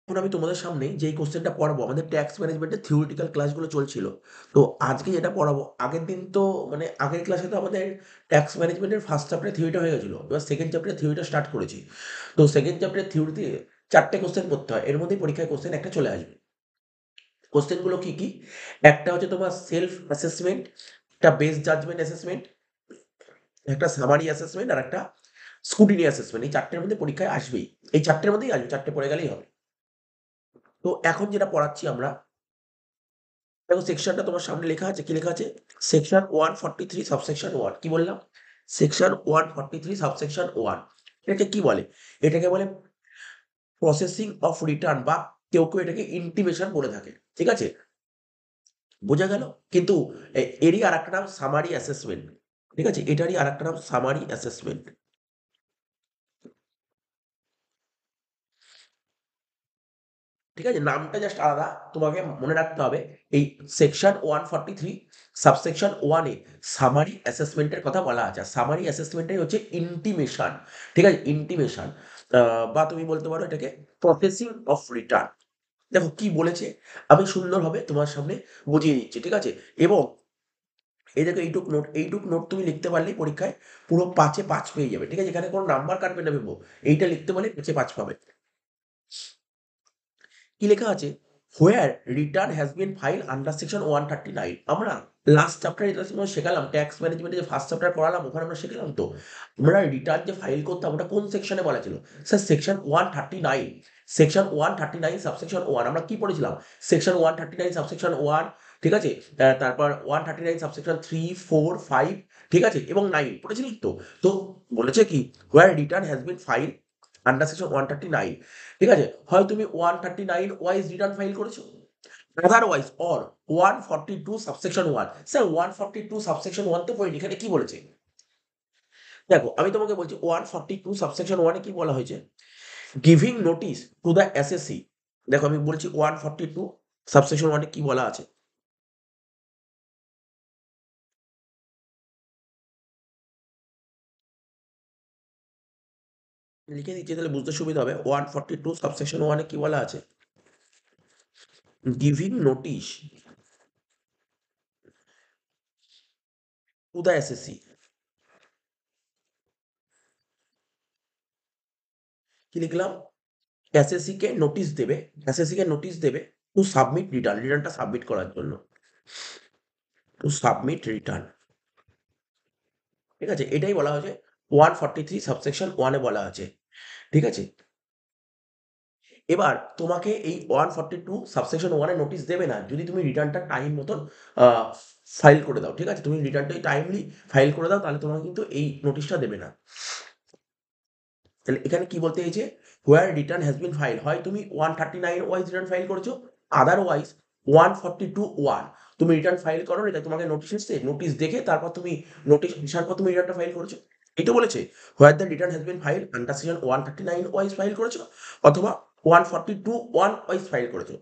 এখন আমি তোমাদের সামনে যেই কোশ্চেনটা পড়াবো, আমাদের ট্যাক্স ম্যানেজমেন্টের থিওরিটিক্যাল ক্লাসগুলো চলছিল। তো আজকে যেটা পড়াবো, আগের দিন তো মানে আগের ক্লাসে তো আমাদের ট্যাক্স ম্যানেজমেন্টের ফার্স্ট চ্যাপ্টারের থিওরিটা হয়ে গেছিল। এবার সেকেন্ড চ্যাপ্টারের থিওরিটা স্টার্ট করেছি। তো সেকেন্ড চ্যাপ্টারের থিওরিতে 4টে কোশ্চেন করতে হয়, এর মধ্যেই পরীক্ষায় কোশ্চেন একটা চলে আসবে। কোশ্চেনগুলো কি কি? একটা হচ্ছে তোমার সেলফ অ্যাসেসমেন্ট, একটা বেস জাজমেন্ট অ্যাসেসমেন্ট, একটা সামারি অ্যাসেসমেন্ট আর একটা স্কুটিনি অ্যাসেসমেন্ট। এই 4টের মধ্যে পরীক্ষায় আসবেই। এই 4টের মধ্যেই আসবে, 4টে পড়ে গেলেই হবে। তো এখন যেটা পড়াচ্ছি আমরা, দেখো সেকশনটা তোমার সামনে লেখা আছে। কি লেখা আছে? Section 143 subsection 1। কি বললাম? Section 143 subsection 1। এটাকে কি বলে? এটাকে বলে প্রসেসিং অফ রিটার্ন, বা কেউ এটাকে ইন্টিমেশন বলে থাকে। ঠিক আছে? বোঝা গেল? কিন্তু এরই আরেকটা নাম সামারি অ্যাসেসমেন্ট। ঠিক আছে? এটারই আরেকটা নাম সামারি অ্যাসেসমেন্ট। ঠিক আছে? নামটা জাস্ট আলাদা। তোমাকে মনে রাখতে হবে এই সেকশন 143 সাবসেকশন 1 এ সামারি অ্যাসেসমেন্টের কথা বলা আছে। সামারি অ্যাসেসমেন্টটাই হচ্ছে ইন্টিমেশন। ঠিক আছে? ইন্টিমেশন, বা তুমি বলতে পারো এটাকে প্রসেসিং অফ রিটার্ন। দেখো কি বলেছে, আমি সুন্দরভাবে তোমার সামনে বুঝিয়ে দিচ্ছি। ঠিক আছে? এবং এই দেখো এইটুক নোট তুমি লিখতে পারলেই পরীক্ষায় পুরো 5 এ 5 পেয়ে যাবে। ঠিক আছে? এখানে কোনো নাম্বার কাটবে না ভেবো। এইটা লিখতে পারলে 5 এ 5 পাবে। কি লেখা আছে? Where return has been file under section 139। আমরা লাস্ট চ্যাপ্টারে যেটা তোমায় শেখালাম, ট্যাক্স ম্যানেজমেন্টে যে ফার্স্ট চ্যাপ্টার পড়ালাম, ওখানে আমরা শিখলাম তো আমরা রিটার্ন যে ফাইল করতাম ওটা কোন সেকশনে বলা ছিল? Sir section 139। সেকশন 139 সাবসেকশন 1 আমরা কি পড়েছিলাম? Section 139 subsection 1। ঠিক আছে? তারপর 139 সাবসেকশন 3, 4, 5, ঠিক আছে, এবং 9 পড়েছিলাম তো। তো বলেছে কি, where return has been file under section 139। ঠিক আছে? হয় তুমি 139 ওয়াইজ রিটার্ন ফাইল করেছো, otherwise or 142 subsection 1। Sir 142 subsection 1 তো পড়িনি, এখানে কি বলেছে? দেখো আমি তোমাকে বলছি 142 সাবসেকশন 1 এ কি বলা হয়েছে? Giving notice to the SSC. দেখো আমি বলছি 142 সাবসেকশন 1 এ কি বলা আছে? লিখে দিচ্ছি তাহলে বুঝতে সুবিধা হবে। 142 সাবসেকশন 1 এ কি বলা আছে? Giving notice to the SSC. কি লিখলাম? এসএসসি কে নোটিস দেবে, এসএসসি কে নোটিস দেবে টু সাবমিট রিটার্ন, রিটার্নটা সাবমিট করার জন্য। To submit return. ঠিক আছে? এটাই বলা হয়েছে 143 সাবসেকশন 1 এ বলা আছে। ঠিক আছে? এবার তোমাকে এই 142 সাবসেকশন 1 এ নোটিস দেবে না যদি তুমি রিটার্নটা টাইম মতন আ ফাইল করে দাও। ঠিক আছে? তুমি রিটার্নটা টাইমলি ফাইল করে দাও, তাহলে তোমাকে কিন্তু এই নোটিসটা দেবে না। তাহলে এখানে কি বলতে চাইছে? হোয়ার রিটার্ন হ্যাজ বিন ফাইল, হয় তুমি 139 ওয়াইজ রিটার্ন ফাইল করেছো, আদারওয়াইজ 142 1 তুমি রিটার্ন ফাইল করোনি, তাই তোমাকে নোটিস এসছে, নোটিস দেখে তারপর তুমি নোটিস আসার পর তুমি রিটার্নটা ফাইল করেছো। এই তো বলেছে where the return has been file under section 139 wise file করেছো, অথবা 142 1 ওয়াইজ ফাইল করেছো।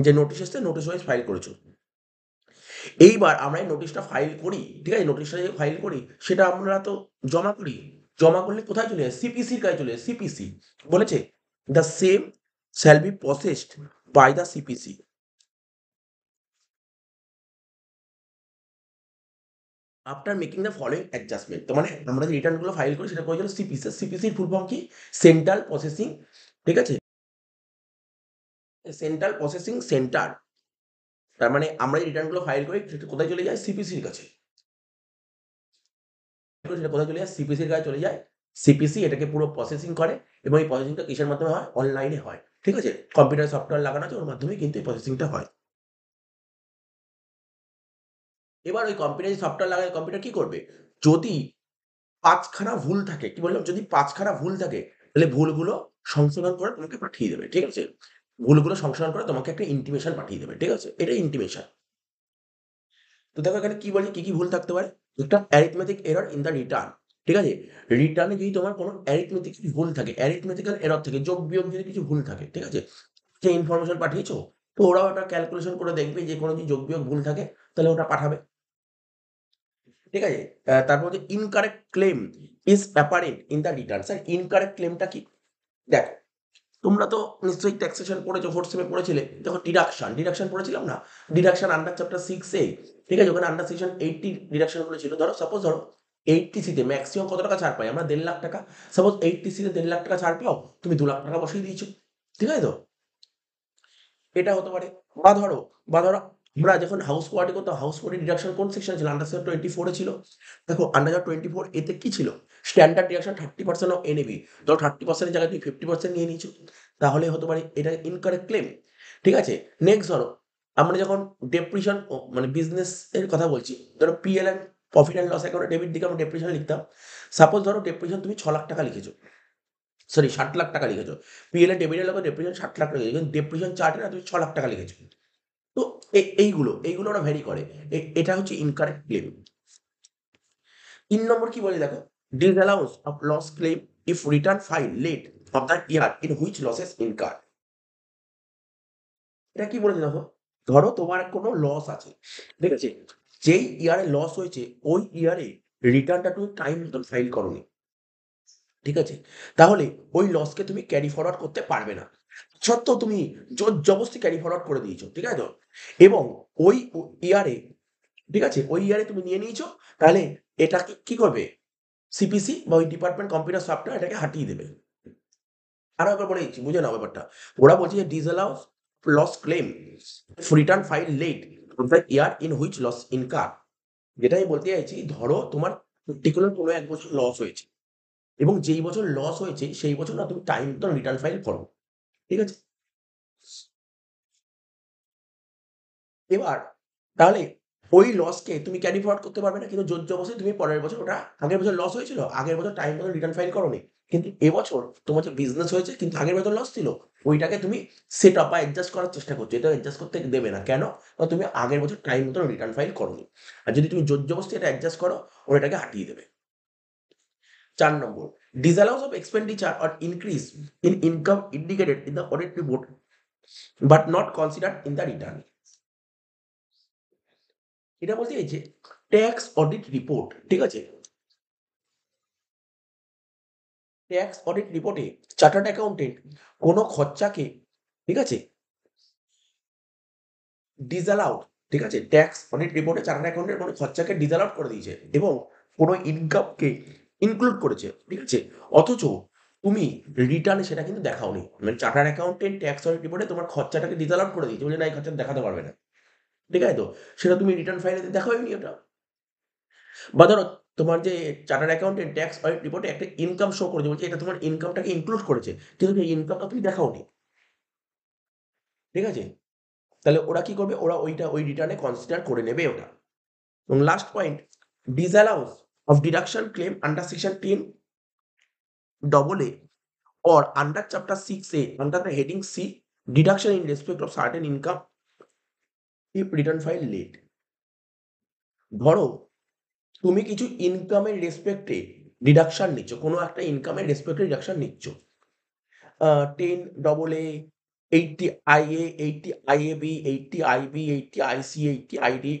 যে নোটিস এসছে নোটিস ওয়াইজ ফাইল করেছো। এইবার আমরা এই নোটিশটা ফাইল করি। ঠিক আছে? নোটিশটা যে ফাইল করি সেটা আমরা তো জমা করি। জমা করলে কোথায় চলে যায়? সিপিসির কাছে চলে যায়। সিপিসি বলেছে the same shall be processed by the CPC after making the following adjustment. তো মানে আমরা যে রিটার্নগুলো ফাইল করি সেটা করেছিল সিপিসি। সিপিসির ফুল ফর্ম কি? সেন্ট্রাল প্রসেসিং, ঠিক আছে? Central processing centre. তার মানে আমরা যে রিটার্নগুলো ফাইল করি সেটা কোথায় চলে যায়? সিপিসির কাছে। সেটা কোথায় চলে যায়? সিপিসির কাছে চলে যায়। সিপিসি এটাকে পুরো প্রসেসিং করে, এবং এই প্রসেসিংটা কিসের মাধ্যমে হয়? অনলাইনে হয়। ঠিক আছে? কম্পিউটার সফটওয়্যার লাগানো আছে, ওর মাধ্যমেই কিন্তু এই প্রসেসিংটা হয়। এবার ওই কম্পিউটারে যে সফটওয়্যার লাগায় কম্পিউটার কি করবে? যদি ৫ খানা ভুল থাকে, কি বললাম? যদি ৫ খানা ভুল থাকে তাহলে ভুলগুলো সংশোধন করে তোমাকে পাঠিয়ে দেবে। ঠিক আছে? ভুলগুলো সংশোধন করে তোমাকে একটা ইন্টিমেশন পাঠিয়ে দেবে। ঠিক আছে? এটাই ইন্টিমেশন। তো দেখো এখানে কি বলে, কি ভুল থাকতে পারে? একটা arithmetic error in the return. ঠিক আছে? রিটার্নে যদি তোমার কোনো অ্যারিথমেটিক ভুল থাকে, অ্যারিথমেটিক্যাল এরর থাকে, যোগ বিয়োগ যদি কিছু ভুল থাকে, ঠিক আছে? যে ইনফরমেশন পাঠিয়েছো, তো ওরাও ওটা ক্যালকুলেশন করে দেখবে যে কোনো যদি যোগ বিয়োগ ভুল থাকে তাহলে ওটা পাঠাবে। ঠিক আছে? তারপর হচ্ছে incorrect claim is apparent in the return. Sir incorrect ক্লেমটা কি? দেখো তোমরা তো নিশ্চয়ই ট্যাক্সেশন পড়েছো, ফোর্থ সেমে পড়েছিলে যখন ডিডাকশন পড়েছিলাম না, ডিডাকশন আন্ডার চ্যাপ্টার 6A, ঠিক আছে, ওখানে আন্ডার সেকশন 80 ডিডাকশনগুলো ছিল। ধরো সাপোজ ধরো 80C তে ম্যাক্সিমাম কত টাকা ছাড় পাই আমরা? 1.5 লাখ টাকা। সাপোজ 80C তে 1.5 লাখ টাকা ছাড় পাও, তুমি 2 লাখ টাকা বসিয়ে দিয়েছো, ঠিক আছে তো? এটা হতে পারে। বা ধরো বা ধরো আমরা যখন হাউস কোয়ার্টি করতাম, হাউস কোয়ার্টি ডিডাকশন কোন সেকশনে ছিল? আন্ডার সেকশন 24 এ ছিল। দেখো আন্ডার 24 এতে কি ছিল? Standard deduction 30% of NAB. ধরো 30% এর জায়গায় তুমি 50% নিয়ে নিয়েছো, তাহলে হতে পারে এটা ইনকারেক্ট ক্লেম, ঠিক আছে? নেক্সট ধরো আমরা যখন ডেপ্রিশন মানে বিজনেস এর কথা বলছি, ধরো PL and profit and loss অ্যাকাউন্টে ডেবিট দিকে আমরা ডেপ্রিশন লিখতাম। সাপোজ ধরো ডেপ্রিশন তুমি 6 লাখ টাকা লিখেছো, সরি 60 লাখ টাকা লিখেছো। পিএল এর ডেবিটের লোক ডেপ্রিশন 60 লাখ টাকা লিখেছো, কিন্তু ডেপ্রিশন চার্টে না তুমি 6 লাখ টাকা লিখেছো। তো এইগুলো ওরা ভ্যারি করে। এটা হচ্ছে ইনকারেক্ট ক্লেম। 3 নম্বর কি বলে দেখো, disallowance of loss claim if return file late of the year in which losses incurred. এটা কি বলেছে দেখো, ধরো তোমার কোনো লস আছে, ঠিক আছে? যেই ইয়ারে লস হয়েছে ওই ইয়ারে রিটার্নটা তুমি টাইম মতন ফাইল করোনি, ঠিক আছে? তাহলে ওই লসকে তুমি ক্যারি ফরওয়ার্ড করতে পারবে না। সত্ত্বেও তুমি জোর জবরদস্তি ক্যারি ফরওয়ার্ড করে দিয়েছো, ঠিক আছে তো? এবং ওই ইয়ারে, ঠিক আছে, ওই ইয়ারে তুমি নিয়ে নিয়েছো, তাহলে এটাকে কি করবে? সিপিসি বা ওই ডিপার্টমেন্ট কম্পিউটার সফটওয়্যার এটাকে হাটিয়ে দেবে। আরো একবার বলে দিচ্ছি, বুঝে নাও ব্যাপারটা। ওরা বলছে যে disallowance loss claim return file late the year in which loss incur. যেটা আমি বলতে চাইছি, ধরো তোমার পার্টিকুলার কোনো এক বছর লস হয়েছে, এবং যেই বছর লস হয়েছে সেই বছর না তুমি টাইম মতো রিটার্ন ফাইল করো, ঠিক আছে? এবার তাহলে ওই লসকে তুমি ক্যারি ফরওয়ার্ড করতে পারবে না, কিন্তু জোর জবরদস্তি তুমি পরের বছর ওটা, আগের বছর লস হয়েছিল, আগের বছর টাইম মতো রিটার্ন ফাইল করোনি, কিন্তু এবছর তোমার যে বিজনেস হয়েছে কিন্তু আগের বছর লস ছিল, ওইটাকে তুমি সেট আপ বা অ্যাডজাস্ট করার চেষ্টা করছো। এটা অ্যাডজাস্ট করতে দেবে না, কেন? কারণ তুমি আগের বছর টাইম মতো রিটার্ন ফাইল করোনি। আর যদি তুমি জোর জবরদস্তি এটা অ্যাডজাস্ট করো, ওরা এটাকে হাঁটিয়ে দেবে। 4 নম্বর, disallowance of expenditure or increase in income indicated in the audit report but not considered in the return। এটা বলতে এই যে ট্যাক্স অডিট রিপোর্ট, ঠিক আছে, ট্যাক্স অডিট রিপোর্টে চার্টার্ড অ্যাকাউন্টেন্ট কোনো খরচাকে, ঠিক আছে, ডিসঅ্যালাউড, ঠিক আছে, ট্যাক্স অডিট রিপোর্টে চার্টার্ড অ্যাকাউন্টেন্ট কোনো খরচাকে ডিসঅ্যালাউড করে দিয়েছে এবং কোনো ইনকামকে ইনক্লুড করেছে, ঠিক আছে? অথচ তুমি রিটার্নে সেটা কিন্তু দেখাওনি। মানে চার্টার্ড অ্যাকাউন্টেন্ট ট্যাক্স অডিট রিপোর্টে তোমার খরচাটাকে ডিসঅ্যালাউড করে দিয়েছে, বলে না এই খরচাটা দেখাতে পারবে না, ঠিক আছে তো? সেটা তুমি রিটার্ন ফাইলে দেখাওনি ওটা। বা ধরো তোমার যে চার্টার্ড অ্যাকাউন্টেন্ট ট্যাক্স অডিট রিপোর্টে একটা ইনকাম শো করেছে, বলছে এটা তোমার ইনকামটাকে ইনক্লুড করেছে, কিন্তু সেই ইনকামটা তুমি দেখাওনি, ঠিক আছে? তাহলে ওরা কি করবে? ওরা ওইটা ওই রিটার্নে কনসিডার করে নেবে ওটা। এবং last point, disallowance of deduction claim under section 10 double A or under chapter 6A under the heading C, deduction in respect of certain income if return file late। ধরো তুমি কিছু ইনকামের রেসপেক্টে ডিডাকশন নিচ্ছ, কোনো একটা ইনকামের রেসপেক্টে ডিডাকশন নিচ্ছ, 10 double A, 80 IA, 80 IAB, 80 IB, 80 IC, 80 ID,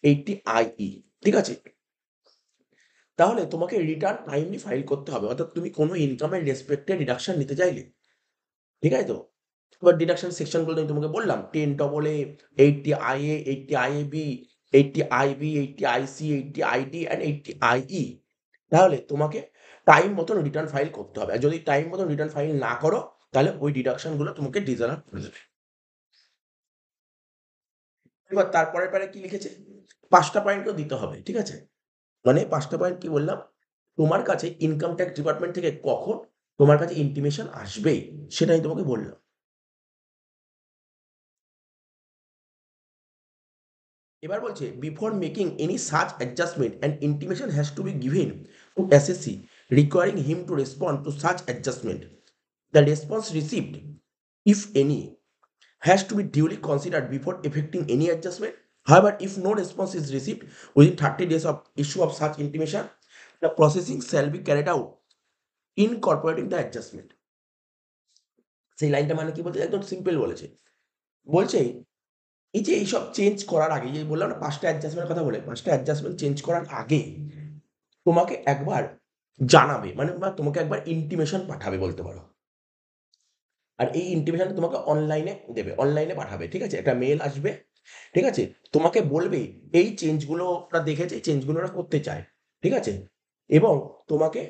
80 IE, ঠিক আছে? তাহলে তোমাকে রিটার্ন টাইমলি ফাইল করতে হবে, অর্থাৎ তুমি কোনো ইনকামের রেসপেক্টে ডিডাকশন নিতে চাইলে, ঠিক আছে তো? এবার ডিডাকশন সেকশনগুলো আমি তোমাকে বললাম, 10 double A, 80 IA, 80 IAB, 80 IB, 80 IC, 80 ID and 80 IE. তাহলে তোমাকে টাইম মতন রিটার্ন ফাইল করতে হবে, আর যদি টাইম মতন রিটার্ন ফাইল না করো, তাহলে ওই ডিডাকশনগুলো তোমাকে ডিসঅ্যালাউ করে দেবে। এবার তারপরের প্যারায় কি লিখেছে? 5টা পয়েন্টও দিতে হবে, ঠিক আছে? মানে 5টা পয়েন্ট কি বললাম? তোমার কাছে ইনকাম ট্যাক্স ডিপার্টমেন্ট থেকে কখন তোমার কাছে ইন্টিমেশন আসবে, সেটা আমি তোমাকে বললাম। এবার বলছে before making any such adjustment and intimation has to be given to SSC recurring him to respond two such adjustment. The response received, if any, has to be duly considered before effecting any adjustment. However, if no response is received within 30 days of issue of such intimation, the processing shall be carried out incorporating the adjustment। সেই লাইনটা মানে কি বলছে? একদম simple বলেছে। বলছে এই যে এইসব চেঞ্জ করার আগে, যে বললাম না 5টা অ্যাডজাস্টমেন্টের কথা বলে, 5টা অ্যাডজাস্টমেন্ট চেঞ্জ করার আগে তোমাকে একবার জানাবে, মানে বা তোমাকে একবার ইন্টিমেশন পাঠাবে বলতে পারো। আর এই ইন্টিমেশন তোমাকে অনলাইনে দেবে, অনলাইনে পাঠাবে, ঠিক আছে? একটা মেল আসবে, ঠিক আছে? তোমাকে বলবে এই চেঞ্জগুলো ওরা দেখেছে, এই চেঞ্জগুলো ওরা করতে চায়, ঠিক আছে? এবং তোমাকে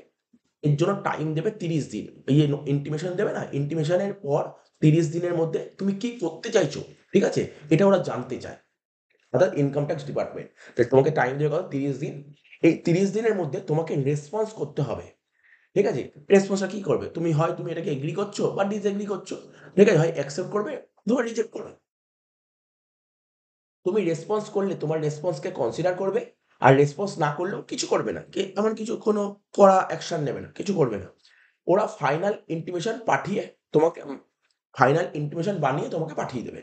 এর জন্য টাইম দেবে 30 দিন। এই যে ইন্টিমেশন দেবে না, ইন্টিমেশনের পর 30 দিনের মধ্যে তুমি কি করতে চাইছো, ঠিক আছে? এটা ওরা জানতে চায়। অর্থাৎ ইনকাম ট্যাক্স ডিপার্টমেন্ট। তো তোমাকে টাইম দেবে কত? 30 দিন। এই 30 দিনের মধ্যে তোমাকে রেসপন্স করতে হবে। ঠিক আছে? রেসপন্সটা কি করবে? তুমি এটাকে এগ্রি করছো বা ডিসএগ্রি করছো। ঠিক আছে? হয় অ্যাকসেপ্ট করবে অথবা রিজেক্ট করবে। তুমি রেসপন্স করলে তোমার রেসপন্সকে কনসিডার করবে, আর রেসপন্স না করলেও কিছু করবে না। এমন কিছু কোনো কড়া অ্যাকশন নেবে না, কিছু করবে না। ওরা ফাইনাল ইন্টিমেশন পাঠিয়ে তোমাকে ফাইনাল ইন্টিমেশন বানিয়ে তোমাকে পাঠিয়ে দেবে।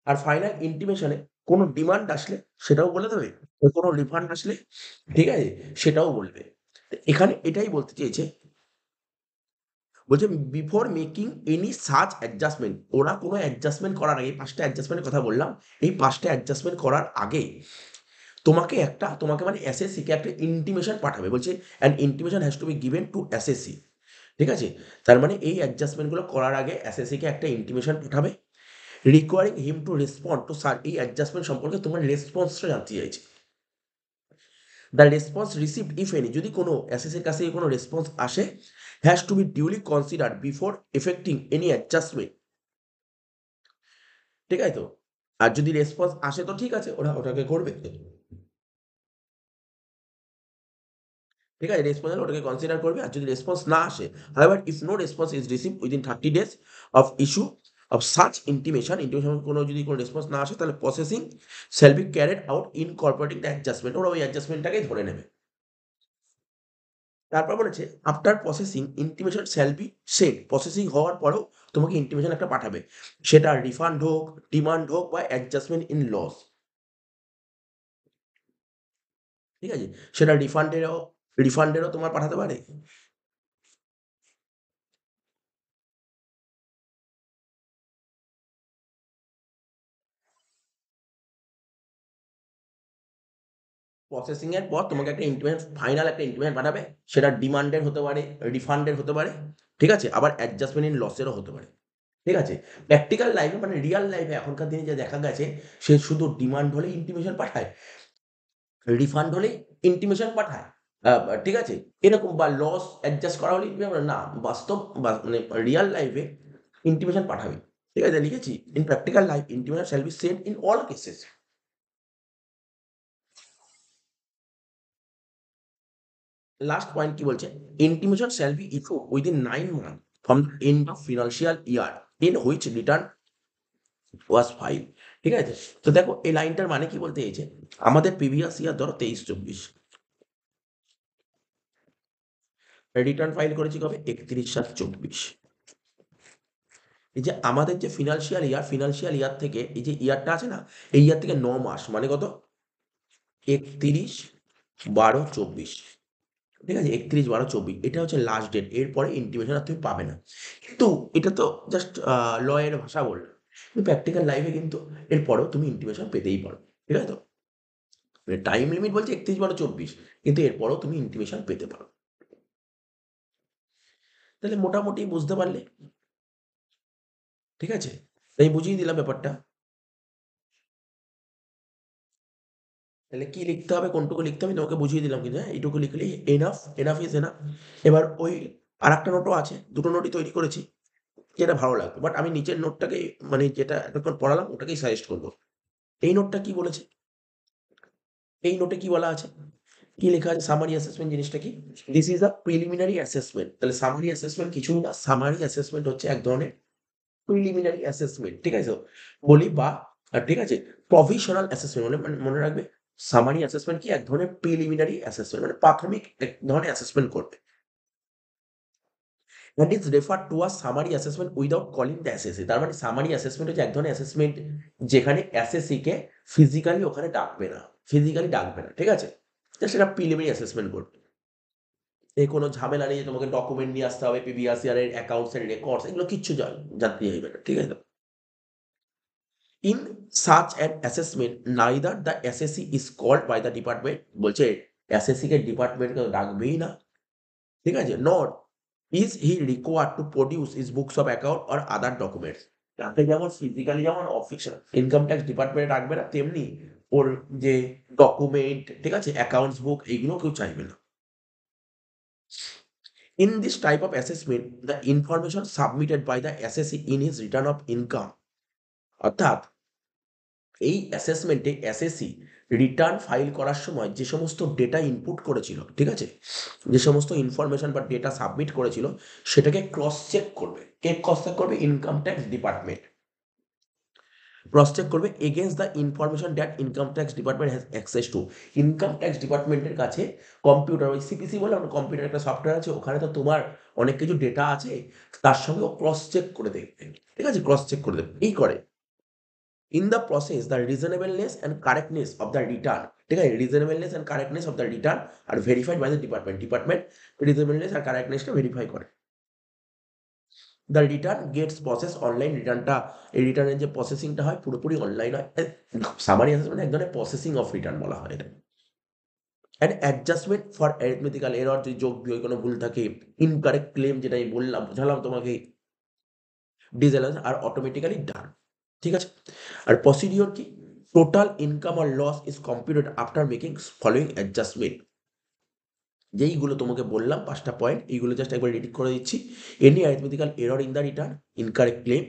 আর ফাইনাল ইন্টিমেশনে কোনো ডিমান্ড আসলে সেটাও বলে দেবে। কোনো রিফান্ড আসলে, ঠিক আছে? সেটাও বলবে। তো এখানে এটাই বলতে চেয়েছে, বলছে before making any such adjustment, ওরা কোনো অ্যাডজাস্টমেন্ট করার আগে, ৫ টা অ্যাডজাস্টমেন্টের কথা বললাম। এই ৫ টা অ্যাডজাস্টমেন্ট করার আগে তোমাকে মানে এসএসসি কে একটা ইন্টিমেশন পাঠাবে। বলছে an intimation has to be given to SSC. ঠিক আছে? তার মানে এই অ্যাডজাস্টমেন্ট গুলো করার আগে এসএসসি কে একটা ইন্টিমেশন পাঠাবে। Requiring him to respond to sir, এই অ্যাডজাস্টমেন্ট সম্পর্কে তোমার রেসপন্সটা জানতে চাইছে। The response received if any, যদি কোনো এসএসসির কাছে কোনো রেসপন্স আসে, has to be duly considered before effecting any adjustment. ঠিক আছে তো? আর যদি রেসপন্স আসে তো ঠিক আছে, ওরা ওটাকে করবে। ঠিক আছে? রেসপন্স হলে ওটাকে কনসিডার করবে। আর যদি রেসপন্স না আসে, however if no response is received within 30 days of issue of such intimation কোনো রেসপন্স না আসে, তাহলে processing shall be carried out incorporating the adjustment, ওরা ওই অ্যাডজাস্টমেন্টটাকেই ধরে নেবে। তারপর বলেছে after processing intimation shall be send, processing হওয়ার পরেও তোমাকে ইন্টিমেশন একটা পাঠাবে। সেটা রিফান্ড হোক, ডিমান্ড হোক বা অ্যাডজাস্টমেন্ট ইন লস। ঠিক আছে? সেটা রিফান্ডেরও তোমার পাঠাতে পারে। প্রসেসিং এর পর তোমাকে একটা ইন্টিমেশন, ফাইনাল একটা ইন্টিমেশন পাঠাবে। সেটা ডিমান্ডের হতে পারে, রিফান্ডের হতে পারে। ঠিক আছে? আবার অ্যাডজাস্টমেন্ট ইন লসেরও হতে পারে। ঠিক আছে? প্র্যাকটিক্যাল লাইফে মানে রিয়াল লাইফে এখনকার দিনে যা দেখা গেছে, সে শুধু ডিমান্ড হলেই ইন্টিমেশন পাঠায়, রিফান্ড হলেই ইন্টিমেশন পাঠায়। ঠিক আছে? এরকম বা লস অ্যাডজাস্ট করা হলেই না, বাস্তব মানে রিয়াল লাইফে ইন্টিমেশন পাঠাবে। ঠিক আছে? লিখেছি, in practical life intimation shall be sent in all cases. Last point কি বলছে? Intimation shall be issue within 9 month from the end of financial year in which return was file. ঠিক আছে? তো দেখো এই লাইনটার মানে কি বলতে চেয়েছে? আমাদের প্রিভিয়াস ইয়ার ধরো 23-24, রিটার্ন ফাইল করেছি কবে? 31/7/24। এই যে আমাদের যে ফিনান্সিয়াল ইয়ার থেকে এই যে ইয়ারটা আছে না, এই ইয়ার থেকে 9 মাস মানে কত? 31/12/24। ঠিক আছে? 31/12/24 এটা হচ্ছে লাস্ট ডেট। এরপরে ইন্টিমেশন আর তুমি পাবে না। কিন্তু এটা তো জাস্ট ল এর ভাষা বললাম। কিন্তু প্র্যাকটিক্যাল লাইফে কিন্তু এরপরেও তুমি ইন্টিমেশন পেতেই পারো। ঠিক আছে তো? মানে টাইম লিমিট বলছে 31/12/24, কিন্তু এরপরেও তুমি ইন্টিমেশন পেতে পারো। তাহলে মোটামুটি বুঝতে পারলে? ঠিক আছে? তাই বুঝিয়ে দিলাম ব্যাপারটা। তাহলে কি লিখতে হবে, কোনটুকু লিখতে হবে তোমাকে বুঝিয়ে দিলাম, কিন্তু হ্যাঁ, এইটুকু লিখলেই এনাফ ইজ এনাফ। এবার ওই আরেকটা নোটও আছে, ২ টো নোটই তৈরি করেছি। যেটা ভালো লাগবে। বাট আমি নিচের নোটটাকেই মানে যেটা এতক্ষণ পড়ালাম ওটাকেই সাজেস্ট করব। এই নোটটা কি বলেছে? এই নোটে কি বলা আছে? কি লেখা আছে? সামারি অ্যাসেসমেন্ট জিনিসটা কি? This is a preliminary assessment. তাহলে সামারি অ্যাসেসমেন্ট কিছুই না। সামারি অ্যাসেসমেন্ট হচ্ছে এক ধরনের প্রিলিমিনারি অ্যাসেসমেন্ট। ঠিক আছে তো? বলি বা ঠিক আছে? প্রভিশনাল অ্যাসেসমেন্ট মানে মনে রাখবে, সামারি অ্যাসেসমেন্ট কি? এক ধরনের প্রিলিমিনারি অ্যাসেসমেন্ট মানে প্রাথমিক এক ধরনের অ্যাসেসমেন্ট করবে। That is refer to a summary assessment without calling the SSC. তার মানে সামারি অ্যাসেসমেন্ট হচ্ছে এক ধরনের অ্যাসেসমেন্ট যেখানে এসএসসি কে ফিজিক্যালি ওখানে ডাকবে না। ফিজিক্যালি ডাকবে না। ঠিক আছে? জাস্ট এটা প্রিলিমিনারি অ্যাসেসমেন্ট করবে। এই কোনো ঝামেলা নেই যে তোমাকে ডকুমেন্ট নিয়ে আসতে হবে, প্রিভিয়াস ইয়ারের অ্যাকাউন্টস এর রেকর্ডস, এগুলো কিচ্ছু জানতে চাইবে না। ঠিক আছে? In such an assessment neither the SSC is called by the department, বলছে এসএসসি কে ডিপার্টমেন্ট কেউ ডাকবেই না। ঠিক আছে? Not is he required to produce his books of account or other documents? তাকে যেমন ফিজিক্যালি যেমন অফিস ইনকাম ট্যাক্স ডিপার্টমেন্টে রাখবে না, তেমনি ওর যে ডকুমেন্ট, ঠিক আছে, অ্যাকাউন্টস বুক, এইগুলো কেউ চাইবে না। In this type of assessment, the information submitted by the assessee in his return of income, অর্থাৎ এই অ্যাসেসমেন্টে অ্যাসেসি রিটার্ন ফাইল করার সময় যে সমস্ত ডেটা ইনপুট করেছিল, ঠিক আছে, যে সমস্ত ইনফরমেশন বা ডেটা সাবমিট করেছিল, সেটাকে ক্রস চেক করবে। কে ক্রস চেক করবে? Income tax department cross check করবে against the information that income tax department has access to. Income tax ডিপার্টমেন্টের কাছে কম্পিউটার, ওই সিপিসি বলে আমরা কম্পিউটার একটা সফটওয়্যার আছে, ওখানে তো তোমার অনেক কিছু ডেটা আছে, তার সঙ্গে ও ক্রস চেক করে দেখবে, ঠিক আছে, ক্রস চেক করে দেবে। এই করে in the process the reasonableness and correctness of the return, ঠিক আছে, reasonableness and correctness of the return are verified by the department reasonableness আর কারেক্টনেসটা ভেরিফাই করে। The return gets process online, রিটার্নটা, এই রিটার্নের যে প্রসেসিংটা হয় পুরোপুরি অনলাইন হয়। সামারি অ্যাসেসমেন্ট এক ধরনের প্রসেসিং অফ রিটার্ন বলা হয় এটা। And adjustment for arithmetical error, যদি যোগ বিয়োগ কোনো ভুল থাকে, ইনকারেক্ট ক্লেম যেটা আমি বললাম, বোঝালাম তোমাকে, ডিসঅ্যালাউন্স আর অটোমেটিক্যালি ডান, ঠিক আছে। আর প্রসিডিওর কি? Total income or loss is computed after making following adjustment. যেইগুলো তোমাকে বললাম 5টা পয়েন্ট, এইগুলো জাস্ট একবার রিডিট করে দিচ্ছি। Any arithmetical error in the return, incorrect claim,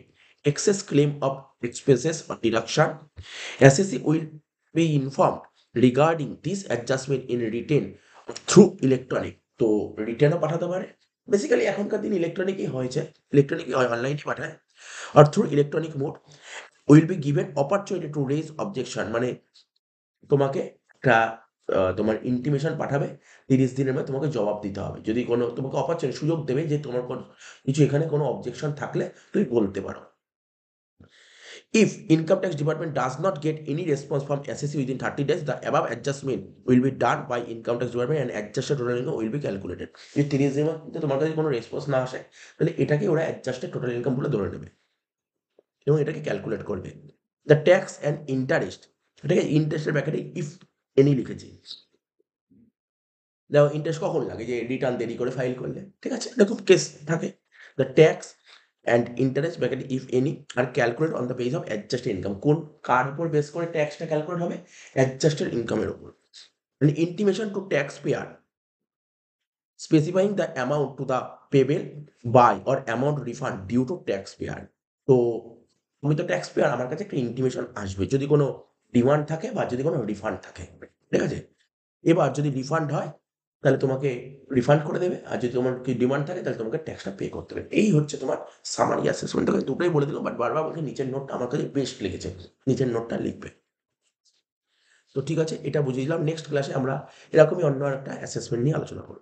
excess claim of expenses or deduction. Assessee will be informed regarding this adjustment in written through electronic. তো রিটেনও পাঠাতে পারে, বেসিক্যালি এখনকার দিন ইলেকট্রনিকই হয়েছে, ইলেকট্রনিকই হয়, অনলাইনে পাঠায়। আর through electronic mode will be given opportunity to raise objection, মানে তোমাকে একটা তোমার ইন্টিমেশন পাঠাবে, 30 দিনের মধ্যে তোমাকে জবাব দিতে হবে। যদি কোনো তোমাকে অপরচুনিটি, সুযোগ দেবে যে তোমার কিছু এখানে কোনো অবজেকশন থাকলে তুমি বলতে পারো। If income tax department does not get any response from SSC within 30 days, the above adjustment will be done by income tax department and adjusted total income will be calculated. যদি 30 দিনের মধ্যে তোমার কাছে কোনো রেসপন্স না আসে, তাহলে এটাকে ওরা অ্যাডজাস্টেড টোটাল ইনকাম বলে ধরে নেবে এবং এটাকে ক্যালকুলেট করবে। দ্য ট্যাক্স অ্যান্ড ইন্টারেস্ট, এটাকে ইন্টারেস্টের ব্র্যাকেটে ইফ এনি লিখেছি। দেখো ইন্টারেস্ট কখন লাগে? যে রিটার্ন দেরি করে ফাইল করলে, ঠিক আছে, এরকম কেস থাকে। The tax and interest bracket if any are calculate on the base of adjusted income. কোন, কার উপর বেস করে ট্যাক্সটা ক্যালকুলেট হবে? অ্যাডজাস্টেড ইনকামের উপর। মানে intimation to taxpayer specifying the amount to the payable by or amount refund due to taxpayer. তো তুমি তো ট্যাক্স পেয়ার, আমার কাছে একটা ইন্টিমেশন আসবে যদি কোনো ডিমান্ড থাকে বা যদি কোনো রিফান্ড থাকে, ঠিক আছে। এবার যদি রিফান্ড হয় তাহলে তোমাকে রিফান্ড করে দেবে, আর যদি তোমার কি ডিমান্ড থাকে তাহলে তোমাকে ট্যাক্সটা পে করতে হবে। এই হচ্ছে তোমার সামারি অ্যাসেসমেন্ট। তোকে দুটোই বলে দিলাম, বাট বারবার বলছি নিচের নোটটা আমার কাছে বেস্ট লেগেছে, নিচের নোটটা লিখবে। তো ঠিক আছে, এটা বুঝিয়ে দিলাম। নেক্সট ক্লাসে আমরা এরকমই অন্য একটা অ্যাসেসমেন্ট নিয়ে আলোচনা করব।